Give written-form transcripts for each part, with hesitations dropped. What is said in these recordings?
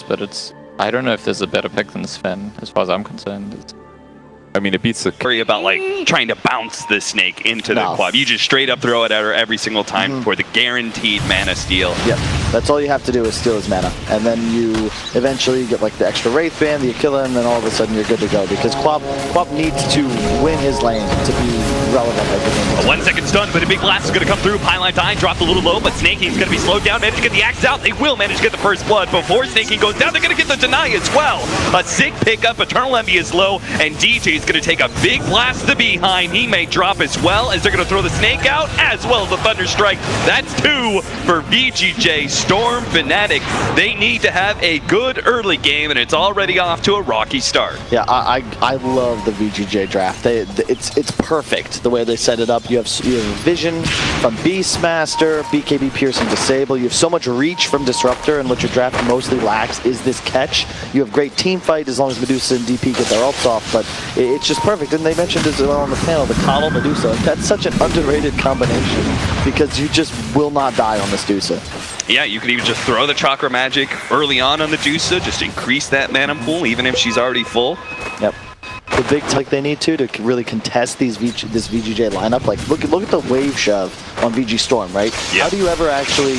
but I don't know if there's a better pick than Sven, as far as I'm concerned. I mean, it beats the... Worry about like trying to bounce the snake into the quad. You just straight up throw it at her every single time for the guaranteed mana steal. Yep, that's all you have to do is steal his mana. And then you eventually get like the extra Wraith Band, the Aquila, and then all of a sudden you're good to go. Because Quab needs to win his lane to be relevant at the game. A 1 second stun, but a big blast is going to come through. Hightlight die, dropped a little low, but Snaking's going to be slowed down. Manage to get the axe out. They will manage to get the first blood. Before Snaking goes down, they're going to get the deny as well. A sick pickup. Eternal Envy is low, and DJ is going to take a big blast to the behind. He may drop as well as they're going to throw the snake out, as well as the Thunder Strike. That's 2 for VGJ. Storm Fnatic. They need to have a good early game, and it's already off to a rocky start. Yeah, I love the VGJ draft. It's perfect the way they set it up. You have Vision from Beastmaster, BKB Piercing Disable. You have so much reach from Disruptor, and what your draft mostly lacks is this catch. You have great team fight as long as Medusa and DP get their ults off, but it's just perfect. And they mentioned as well on the panel, the Coddle Medusa. That's such an underrated combination because you just will not die on this Medusa. Yeah, you could even just throw the Chakra Magic early on the Medusa, just increase that mana pool, even if she's already full. Yep. The big like they need to really contest this VGJ lineup. Like look at the wave shove on VG Storm, right? Yep. How do you ever actually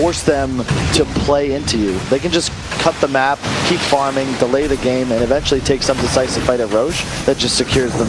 force them to play into you? They can just cut the map, keep farming, delay the game, and eventually take some decisive fight at Roche that just secures them.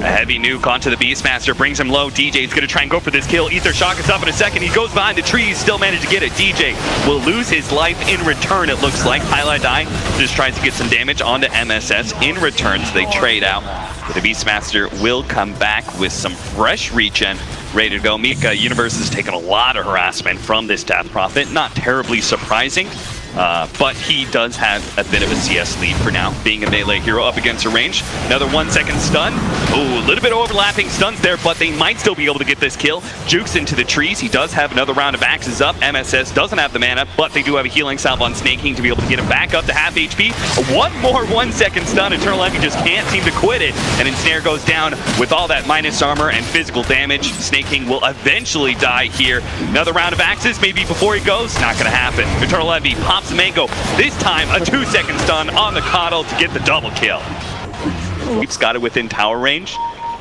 A heavy nuke onto the Beastmaster, brings him low. DJ's going to try and go for this kill. Ether Shock is up in a second. He goes behind the trees, still managed to get it. DJ will lose his life in return, it looks like. Hightlight die just tries to get some damage onto MSS in return, so they trade out. But the Beastmaster will come back with some fresh regen. Ready to go. Mika Universe has taken a lot of harassment from this Death Prophet. Not terribly surprising, but he does have a bit of a CS lead for now, being a melee hero up against a range. Another 1 second stun. Ooh, a little bit of overlapping stuns there, but they might still be able to get this kill. Jukes into the trees. He does have another round of axes up. MSS doesn't have the mana, but they do have a healing salve on Snaking to be able to get him back up to half HP. One more 1 second stun. Eternal Envy just can't seem to quit it, and Ensnare goes down with all that minus armor and physical damage. Snaking will eventually die here. Another round of axes, maybe before he goes. Not gonna happen. Eternal Envy pops the mango. This time, a 2 second stun on the Coddle to get the double kill. We've got it within tower range.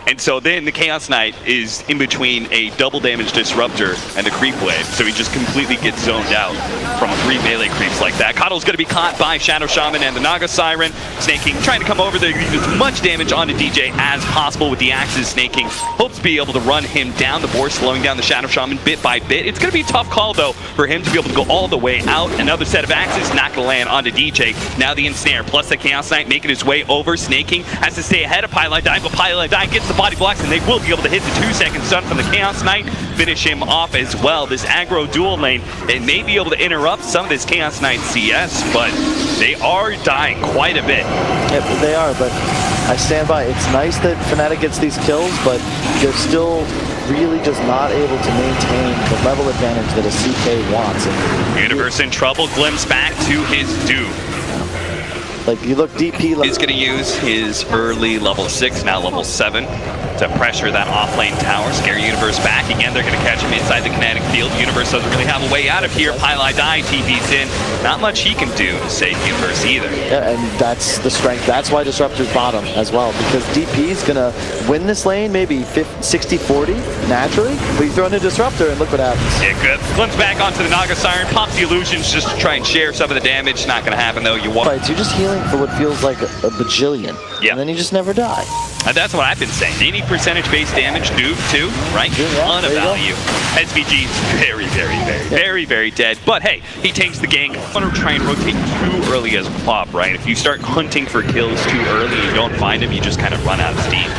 And so then the Chaos Knight is in between a double damage Disruptor and the creep wave, so he just completely gets zoned out from 3 melee creeps like that. Coddle's going to be caught by Shadow Shaman and the Naga Siren. Snaking trying to come over there, use as much damage onto DJ as possible with the axes. Snaking hopes to be able to run him down. The boar slowing down the Shadow Shaman bit by bit. It's going to be a tough call though for him to be able to go all the way out. Another set of axes not going to land onto DJ. Now the Ensnare plus the Chaos Knight making his way over. Snaking has to stay ahead of Hightlight die, but Hightlight die gets the body blocks, and they will be able to hit the 2 second stun from the Chaos Knight, finish him off as well. This aggro dual lane, it may be able to interrupt some of this Chaos Knight CS, but they are dying quite a bit. Yep, they are, but I stand by. It's nice that Fnatic gets these kills, but they're still really just not able to maintain the level advantage that a CK wants. Universe in trouble, glimpse back to his doom. Like, you look DP... He's going to use his early level 6, now level 7, to pressure that off-lane tower. Scare Universe back. Again, they're going to catch him inside the kinetic field. Universe doesn't really have a way out of here. Hightlight die, TP's in. Not much he can do to save Universe either. Yeah, and that's the strength. That's why Disruptor's bottom as well, because DP's going to win this lane maybe 60-40 naturally, but you throw in a Disruptor and look what happens. Yeah, good. Glimpse back onto the Naga Siren, pops the illusions just to try and share some of the damage. Not going to happen though. You walk. You're just healing for what feels like a bajillion, and then you just never die. And that's what I've been saying. Any percentage-based damage, do too, right? Ton of value. SVG's very dead. But hey, he takes the gank. I want to try and rotate too early as a pop, right? If you start hunting for kills too early and you don't find them, you just kind of run out of steam.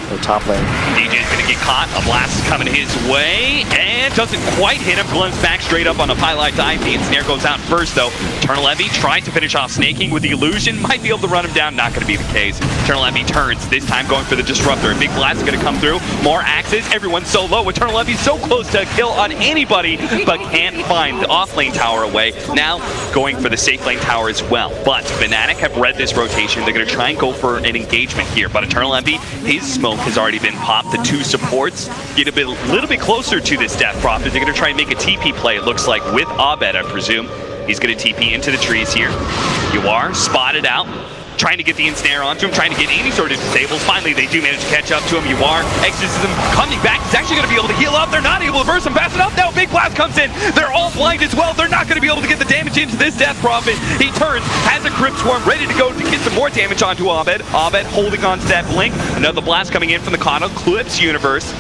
The top lane. DJ's gonna get caught. A blast is coming his way and doesn't quite hit him. Glimpse back straight up on a Hightlight dive. The Ensnare goes out first though. Eternal Envy tries to finish off Snaking with the illusion. Might be able to run him down. Not gonna be the case. Eternal Envy turns. This time going for the Disruptor. A big blast is gonna come through. More axes. Everyone's so low. Eternal Envy so close to a kill on anybody, but can't find the off lane tower away. Now going for the safe lane tower as well. But Fnatic have read this rotation. They're gonna try and go for an engagement here. But Eternal Envy, his smoke has already been popped. The 2 supports get a little bit closer to this Death Prophet. They're going to try and make a TP play, it looks like, with Abed, I presume. He's going to TP into the trees here. You are spotted out, trying to get the ensnare onto him, trying to get any sort of disables. Finally, they do manage to catch up to him. You are exorcism coming back. He's actually going to be able to heal up. They're not able to burst him fast enough. Now Big Blast comes in. They're all blind as well. They're not going to be able to get the damage into this Death Prophet. He turns, has a Crypt Swarm ready to go to get some more damage onto Abed. Abed holding on to that blink. Another blast coming in from the Kano. Clips Universe.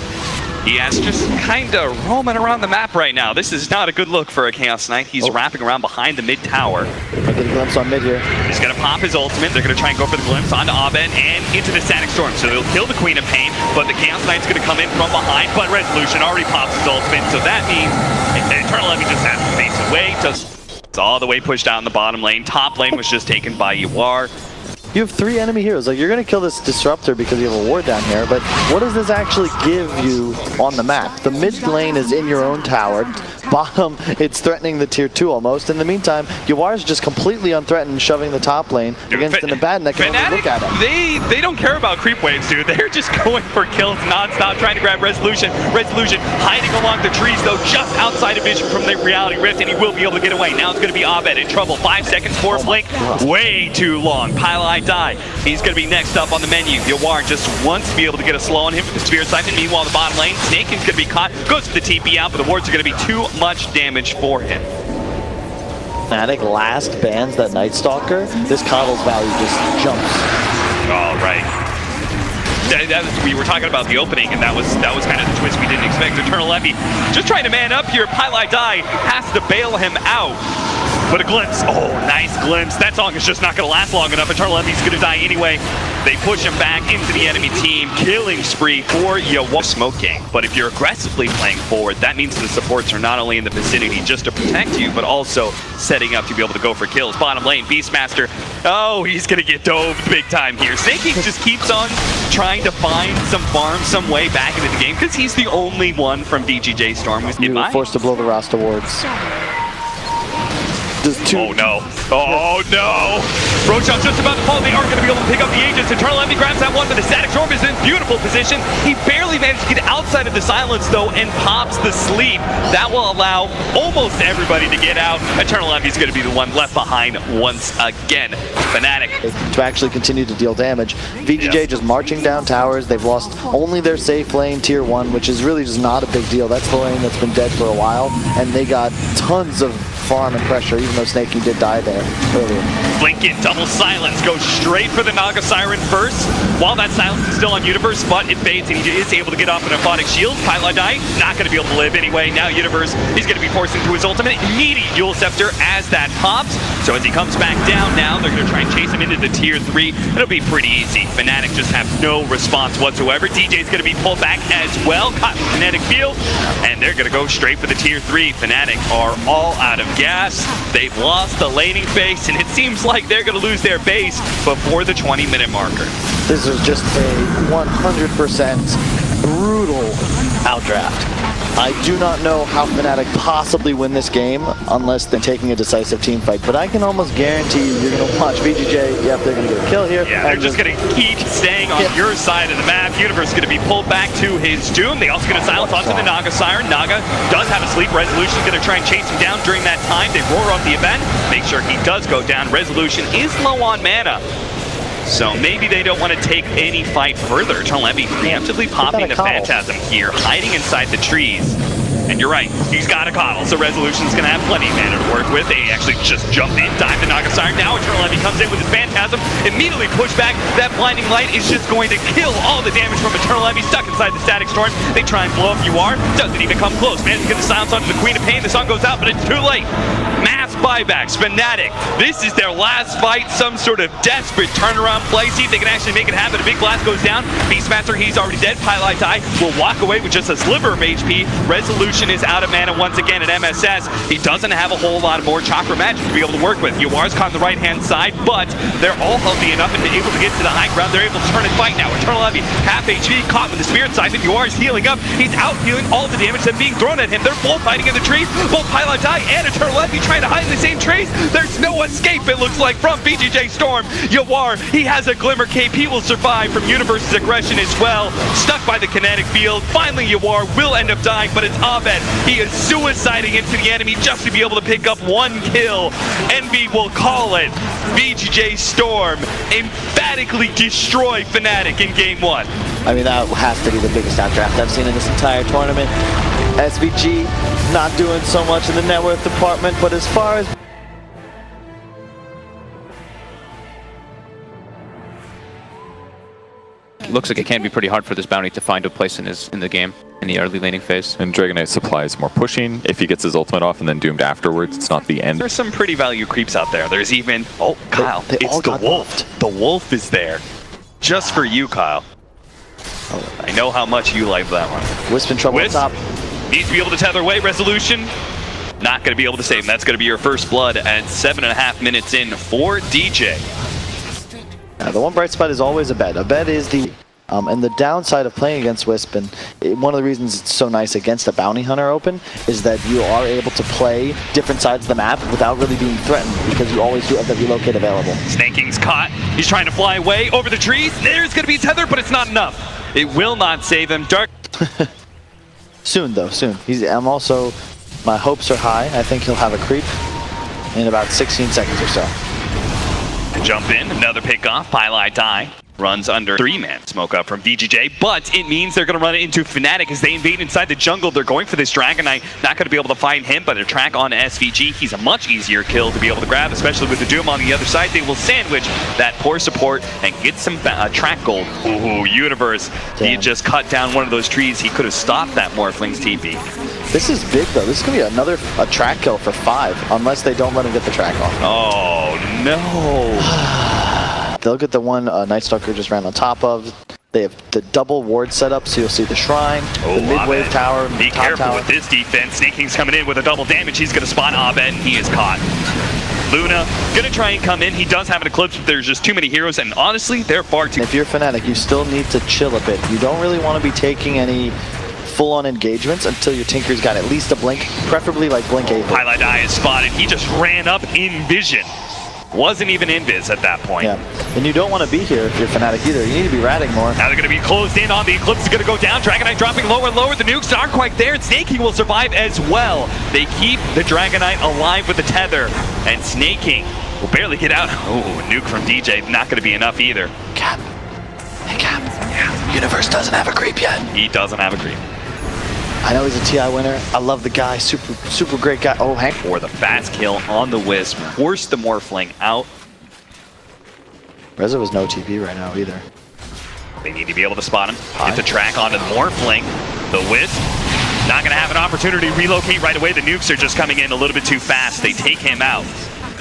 He has just kind of roaming around the map right now. This is not a good look for a Chaos Knight. He's wrapping around behind the mid tower. I get a glimpse on mid here. He's going to pop his ultimate. They're going to try and go for the glimpse onto Abed and into the Static Storm. So they'll kill the Queen of Pain, but the Chaos Knight's going to come in from behind. But Resolution already pops his ultimate, so that means Eternal Envy just has to face away. It's all the way pushed out in the bottom lane. Top lane was just taken by Yuar. You have 3 enemy heroes. Like, you're going to kill this Disruptor because you have a ward down here, but what does this actually give you on the map? The mid lane is in your own tower. Bottom, it's threatening the tier 2 almost. In the meantime, Yuar's just completely unthreatened, shoving the top lane against an Abaddon that can only look at him. They don't care about creep waves, dude. They're just going for kills non-stop, trying to grab Resolution. Resolution hiding along the trees, though, just outside of vision from the Reality Rift, and he will be able to get away. Now it's going to be Abed in trouble. 5 seconds for a blink. Way too long. Hightlight die. He's going to be next up on the menu. Yuar just wants to be able to get a slow on him for the Spirit Siphon. Meanwhile, the bottom lane, Snake is going to be caught. Goes for the TP out, but the wards are going to be too much damage for him. Fnatic last bans that Night Stalker. This Coddle's value just jumps. All right. We were talking about the opening, and that was kind of the twist we didn't expect. Eternal Envy just trying to man up here. Hightlight die has to bail him out. But a glimpse. Oh, nice glimpse. That song is just not going to last long enough. Eternal Envy's going to die anyway. They push him back into the enemy team. Killing spree for Yuar. Smoking. But if you're aggressively playing forward, that means the supports are not only in the vicinity just to protect you, but also setting up to be able to go for kills. Bottom lane, Beastmaster. Oh, he's going to get doved big time here. Snakey just keeps on trying to find some farm, some way back into the game, because he's the only one from VGJ Storm who's You were forced to blow the roster wards. Oh no. Oh no. Roshan's just about to fall. They aren't going to be able to pick up the Aegis. Eternal Envy grabs that one, but the Static Storm is in beautiful position. He barely managed to get outside of the silence though and pops the sleep. That will allow almost everybody to get out. Eternal Envy is going to be the one left behind once again. Fnatic. To actually continue to deal damage. VGJ just marching down towers. They've lost only their safe lane, tier 1, which is really just not a big deal. That's the lane that's been dead for a while, and they got tons of farm and pressure, even though Snakey did die there earlier. Blinking, double silence, goes straight for the Naga Siren first. While that silence is still on Universe, but it fades and he is able to get off an Aphotic Shield. Hightlight die, not going to be able to live anyway. Now Universe, he's going to be forced into his ultimate. Immediate Eul Scepter as that pops. So as he comes back down now, they're going to try and chase him into the tier 3. It'll be pretty easy. Fnatic just have no response whatsoever. DJ's going to be pulled back as well. Caught in kinetic field, and they're going to go straight for the tier 3. Fnatic are all out of gas. They've lost the laning phase, and it seems like they're going to lose their base before the 20-minute marker. This is just a 100% brutal outdraft. I do not know how Fnatic possibly win this game unless they're taking a decisive team fight, but I can almost guarantee you're going to watch VGJ. Yep, they're going to get a kill here. Yeah, they're just going to keep staying on your side of the map. Universe is going to be pulled back to his doom. They also going to silence onto the Naga Siren. Naga does have a sleep. Resolution is going to try and chase him down during that time. They roar off the event, make sure he does go down. Resolution is low on mana, so maybe they don't want to take any fight further. Eternal Envy preemptively popping the Phantasm here, hiding inside the trees. And you're right, he's got a coddle, so Resolution's going to have plenty of mana to work with. They actually just jumped in, dived the Naga Siren. Now Eternal Envy comes in with his Phantasm, immediately pushed back. That Blinding Light is just going to kill all the damage from Eternal Envy stuck inside the Static Storm. They try and blow up Yuar, doesn't even come close. Manages to get the silence onto the Queen of Pain. The sun goes out, but it's too late. Mass buybacks. Fnatic, this is their last fight, some sort of desperate turnaround play. See if they can actually make it happen. A big blast goes down. Beastmaster, he's already dead. Hightlight die will walk away with just a sliver of HP. Resolution is out of mana once again at MSS. He doesn't have a whole lot of more chakra magic to be able to work with. Yuar's caught on the right-hand side, but they're all healthy enough and able to get to the high ground. They're able to turn and fight now. Eternal Heavy, half HP, caught with the Spirit Siphon. Yuar is healing up. He's out healing all the damage that's being thrown at him. They're both hiding in the trees. Both Hightlight and Eternal Heavy trying to hide in the same trees. There's no escape, it looks like, from VGJ Storm. Yuar, he has a Glimmer cape. He will survive from Universe's aggression as well. Stuck by the kinetic field. Finally, Yuar will end up dying, but it's Abed. He is suiciding into the enemy just to be able to pick up one kill. Envy will call it. VGJ Storm emphatically destroy Fnatic in game 1. I mean, that has to be the biggest outdraft I've seen in this entire tournament. SVG not doing so much in the net worth department, but as far as Looks like it can be pretty hard for this bounty to find a place in the game in the early laning phase. And Dragon Knight supplies more pushing. If he gets his ultimate off and then doomed afterwards, it's not the end. There's some pretty value creeps out there. There's even, oh, Kyle, they it's all the got wolf. buffed. The wolf is there. Just for you, Kyle. I know how much you like that one. Wisp in trouble Wisp up top. needs to be able to tether away. Resolution, not going to be able to save him. That's going to be your first blood at 7.5 minutes in for DJ. The one bright spot is always Abed. Abed is the and the downside of playing against Wisp, and one of the reasons it's so nice against a bounty hunter open, is that you are able to play different sides of the map without really being threatened, because you always do have that relocate available. Snaking's caught. He's trying to fly away over the trees. There's going to be tether, but it's not enough. It will not save him. Dark. Soon, though, soon. I'm also, my hopes are high. I think he'll have a creep in about 16 seconds or so. Jump in, another pick off. Hightlight die. Runs under 3-man smoke up from VGJ, but it means they're going to run it into Fnatic as they invade inside the jungle. They're going for this Dragon Knight. Not going to be able to find him, but a track on SVG. He's a much easier kill to be able to grab, especially with the Doom on the other side. They will sandwich that poor support and get some track gold. Ooh, Universe. Damn. He had just cut down one of those trees. He could have stopped that Morphling's TP. This is big, though. This is going to be another track kill for 5, unless they don't let him get the track off. Oh, no. They'll get the one Night Stalker just ran on top of. They have the double ward set up, so you'll see the shrine, the mid-wave Abed. tower, Be top careful tower. with this defense. Snaking's coming in with a double damage. He's going to spot Abed, and he is caught. Luna going to try and come in. He does have an Eclipse, but there's just too many heroes, and honestly, they're far too... If you're Fnatic, you still need to chill a bit. You don't really want to be taking any full-on engagements until your Tinker's got at least a blink, preferably like blink 8. Hightlight Eye is spotted. He just ran up in vision. Wasn't even invis at that point. Yeah, and you don't want to be here if you're Fnatic either. You need to be ratting more. Now they're going to be closed in on the Eclipse. Is going to go down. Dragon Knight dropping lower and lower. The nukes aren't quite there, and Snaking will survive as well. They keep the Dragon Knight alive with the tether, and Snaking will barely get out. Oh, nuke from DJ. Not going to be enough either. Cap. Hey, Cap. Yeah. Universe doesn't have a creep yet. He doesn't have a creep. I know he's a TI winner. I love the guy. Super great guy. Oh, Hank. For the fast kill on the Wisp. Forced the Morphling out. Reza was no TP right now either. They need to be able to spot him. Get the track onto the Morphling. The Wisp not going to have an opportunity to relocate right away. The nukes are just coming in a little bit too fast. They take him out.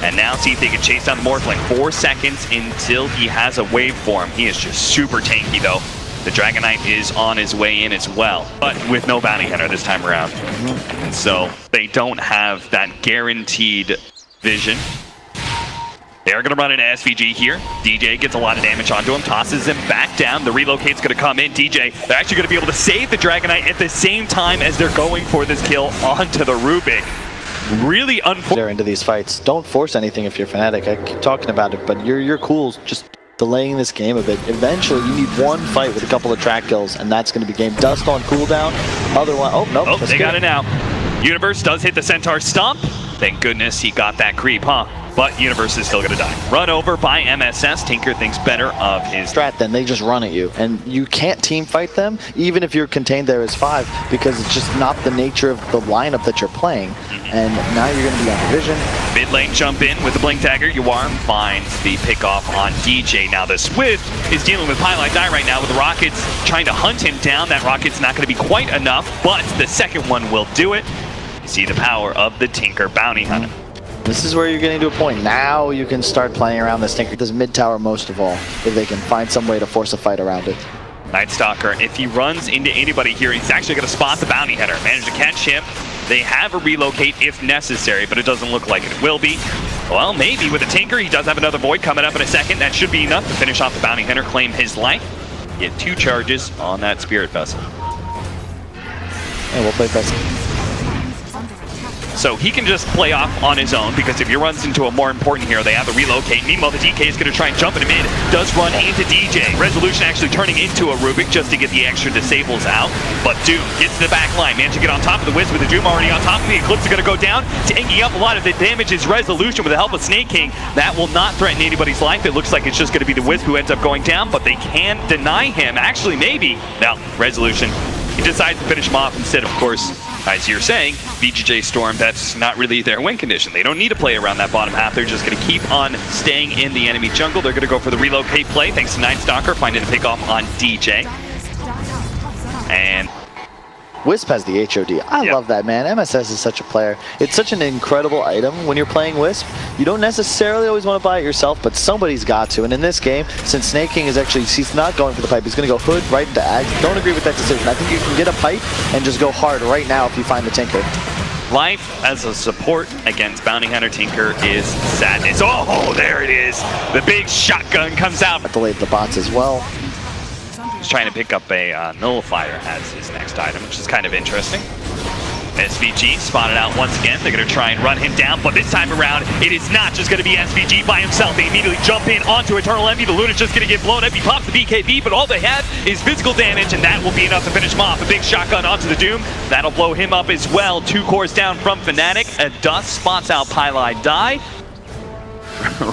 And now see if they can chase down the Morphling. 4 seconds until he has a waveform. He is just super tanky though. The Dragon Knight is on his way in as well, but with no bounty hunter this time around. And so they don't have that guaranteed vision. They're going to run into SVG here. DJ gets a lot of damage onto him, tosses him back down. The relocate's going to come in. DJ, they're actually going to be able to save the Dragon Knight at the same time as they're going for this kill onto the Rubik. Really unfortunate. Into these fights. Don't force anything if you're Fnatic. I keep talking about it, but you're cool. Just delaying this game a bit. Eventually, you need one fight with a couple of track kills, and that's going to be game. Dust on cooldown. Otherwise, oh, nope. Oh, they got it now. Universe does hit the Centaur stomp. Thank goodness he got that creep, huh? But Universe is still going to die. Run over by MSS. Tinker thinks better of his strat, then they just run at you. And you can't team fight them, even if you're contained there as 5, because it's just not the nature of the lineup that you're playing. And now you're going to be on vision. Mid lane jump in with the Blink Dagger. Yuar finds the pick off on DJ. Now the Swift is dealing with Hightlight Die right now with the Rockets trying to hunt him down. That Rocket's not going to be quite enough, but the second one will do it. You see the power of the Tinker Bounty Hunter. This is where you're getting to a point. Now you can start playing around this Tinker. This mid tower most of all, if they can find some way to force a fight around it. Night Stalker, if he runs into anybody here, he's actually going to spot the Bounty Hunter. Manage to catch him. They have a relocate if necessary, but it doesn't look like it will be. Well, maybe with a Tinker. He does have another Void coming up in a second. That should be enough to finish off the Bounty Hunter, claim his life. Get 2 charges on that Spirit Vessel. And we'll play Vessel. So he can just play off on his own, because if he runs into a more important hero, they have to relocate. Meanwhile, the DK is going to try and jump into mid. Does run into DJ. Resolution actually turning into a Rubik just to get the extra disables out. But Doom gets to the back line. Managed to get on top of the Wisp with the Doom already on top of the Eclipse. Is going to go down. Taking up a lot of the damage is Resolution with the help of Snake King. That will not threaten anybody's life. It looks like it's just going to be the Wisp who ends up going down, but they can deny him. Actually, maybe. No, Resolution. He decides to finish him off instead, of course. As you're saying, VGJ Storm, that's not really their win condition. They don't need to play around that bottom half. They're just going to keep on staying in the enemy jungle. They're going to go for the relocate play, thanks to Nightstalker, finding a pick off on DJ. And Wisp has the HOD. I love that, man. MSS is such a player. It's such an incredible item when you're playing Wisp. You don't necessarily always want to buy it yourself, but somebody's got to. And in this game, since Snake King is actually, he's not going for the pipe. He's going to go Hood right into Ags. Don't agree with that decision. I think you can get a pipe and just go hard right now if you find the Tinker. life as a support against Bounty Hunter Tinker is sadness. Oh, there it is. The big shotgun comes out. Delayed the bots as well. He's trying to pick up a nullifier as his next item, which is kind of interesting. SVG spotted out once again. They're going to try and run him down, but this time around, it is not just going to be SVG by himself. They immediately jump in onto Eternal Envy. The Luna's just going to get blown up. He pops the BKB, but all they have is physical damage, and that will be enough to finish him off. A big shotgun onto the Doom. That'll blow him up as well. 2 cores down from Fnatic. A Dust spots out Hightlight die.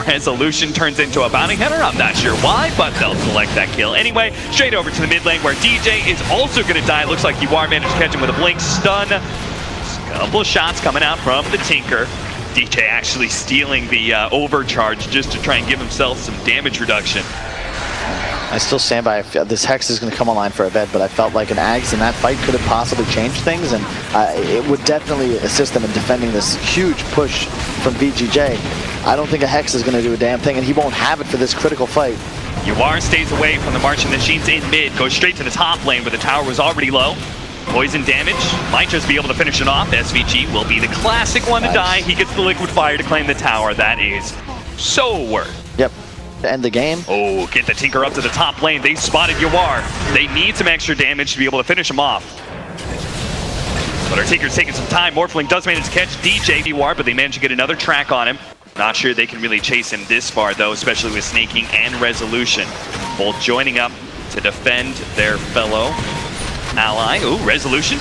Resolution turns into a Bounty Hunter. I'm not sure why, but they'll select that kill. Anyway, straight over to the mid lane where DJ is also going to die. It looks like Yuar managed to catch him with a blink stun. Couple of shots coming out from the Tinker. DJ actually stealing the overcharge just to try and give himself some damage reduction. I still stand by this Hex is going to come online for a bit, but I felt like an Ags in that fight could have possibly changed things, and it would definitely assist them in defending this huge push from VGJ. I don't think a Hex is going to do a damn thing, and he won't have it for this critical fight. Yuar stays away from the Marching Machines in mid, goes straight to the top lane where the tower was already low. Poison damage, might just be able to finish it off. SVG will be the classic one to die. He gets the liquid fire to claim the tower. That is so worth. Yep. To end the game. Oh, get the Tinker up to the top lane. They spotted Yuar. They need some extra damage to be able to finish him off. But our Tinker's taking some time. Morphling does manage to catch DJ Yuar, but they manage to get another track on him. Not sure they can really chase him this far, though, especially with Snake King and Resolution. Both joining up to defend their fellow ally. Ooh, Resolution.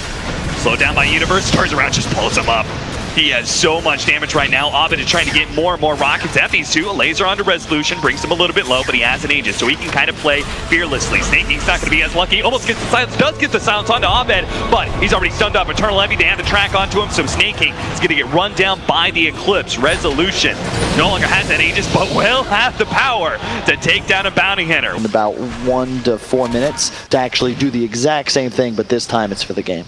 Slowed down by Universe. Turns around, just pulls him up. He has so much damage right now. Abed is trying to get more and more rockets at these two. A laser onto Resolution, brings him a little bit low, but he has an Aegis, so he can kind of play fearlessly. Snake King's not going to be as lucky. Almost gets the silence, does get the silence onto Abed, but he's already stunned up. Eternal Envy, they have the track onto him, so Snake King is going to get run down by the Eclipse. Resolution no longer has that Aegis, but will have the power to take down a Bounty Hunter. In about 1 to 4 minutes to actually do the exact same thing, but this time it's for the game.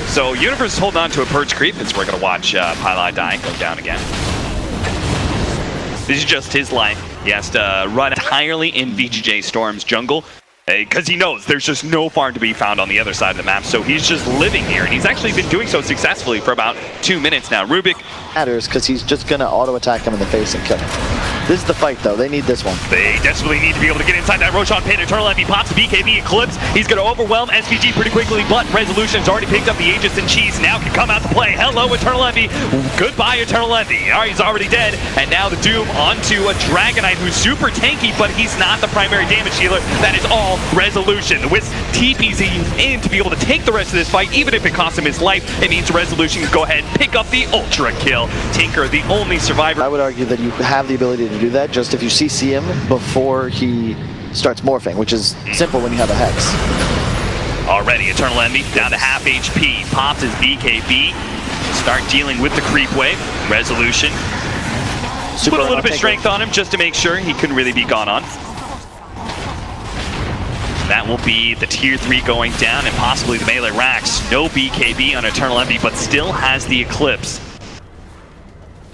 So Universe is holding on to a Purge Creep, as we're going to watch Pylon die go down again. This is just his life. He has to run entirely in VGJ Storm's jungle, because he knows there's just no farm to be found on the other side of the map, so he's just living here, and he's actually been doing so successfully for about 2 minutes now. Rubik Matters because he's just going to auto-attack him in the face and kill him. This is the fight, though. They need this one. They desperately need to be able to get inside that Roshan pit. Eternal Envy pops the BKB Eclipse. He's going to overwhelm SVG pretty quickly, but Resolution's already picked up the Aegis and Cheese. Now can come out to play. Hello, Eternal Envy. Goodbye, Eternal Envy. All right, he's already dead. And now the Doom onto a Dragonite who's super tanky, but he's not the primary damage dealer. That is all Resolution. The Wisp TPs in to be able to take the rest of this fight, even if it costs him his life. It means Resolution can go ahead and pick up the Ultra kill. Tinker, the only survivor. I would argue that you have the ability to do that just if you CC him before he starts morphing, which is simple when you have a Hex. Already, Eternal Envy down to half HP. Pops his BKB. Start dealing with the creep wave. Resolution. Put a little bit of strength on him just to make sure he couldn't really be gone on. That will be the tier 3 going down and possibly the melee racks. No BKB on Eternal Envy, but still has the Eclipse.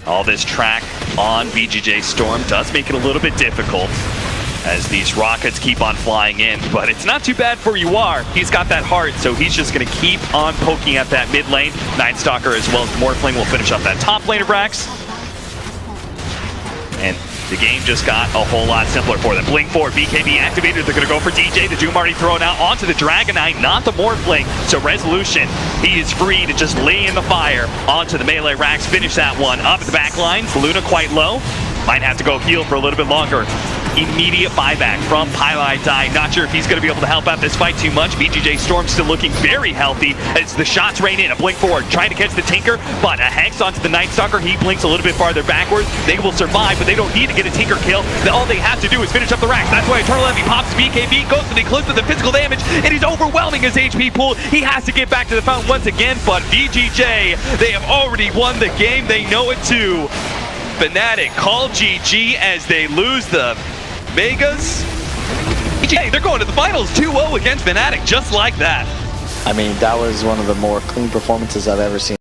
All this track on VGJ Storm does make it a little bit difficult as these rockets keep on flying in, but it's not too bad for Yuar. He's got that heart, so he's just going to keep on poking at that mid lane. Nightstalker as well as Morphling will finish up that top lane of racks. and the game just got a whole lot simpler for them. Blink 4, BKB activated. They're going to go for DJ. The Doom already thrown out onto the Dragon Knight, not the Morphling. So Resolution, he is free to just lay in the fire onto the melee racks, finish that one up at the back lines. Luna quite low. Might have to go heal for a little bit longer. Immediate buyback from Hightlight. Not sure if he's going to be able to help out this fight too much. VGJ Storm still looking very healthy as the shots rain in. A blink forward, trying to catch the Tinker, but a Hex onto the Night Stalker. He blinks a little bit farther backwards. They will survive, but they don't need to get a Tinker kill. All they have to do is finish up the racks. That's why Eternal Envy pops BKB, goes to the Eclipse with the physical damage, and he's overwhelming his HP pool. He has to get back to the fountain once again, but VGJ, they have already won the game. They know it too. Fnatic call GG as they lose the Vegas. Hey, they're going to the finals 2-0 against Fnatic, just like that. I mean, that was one of the more clean performances I've ever seen.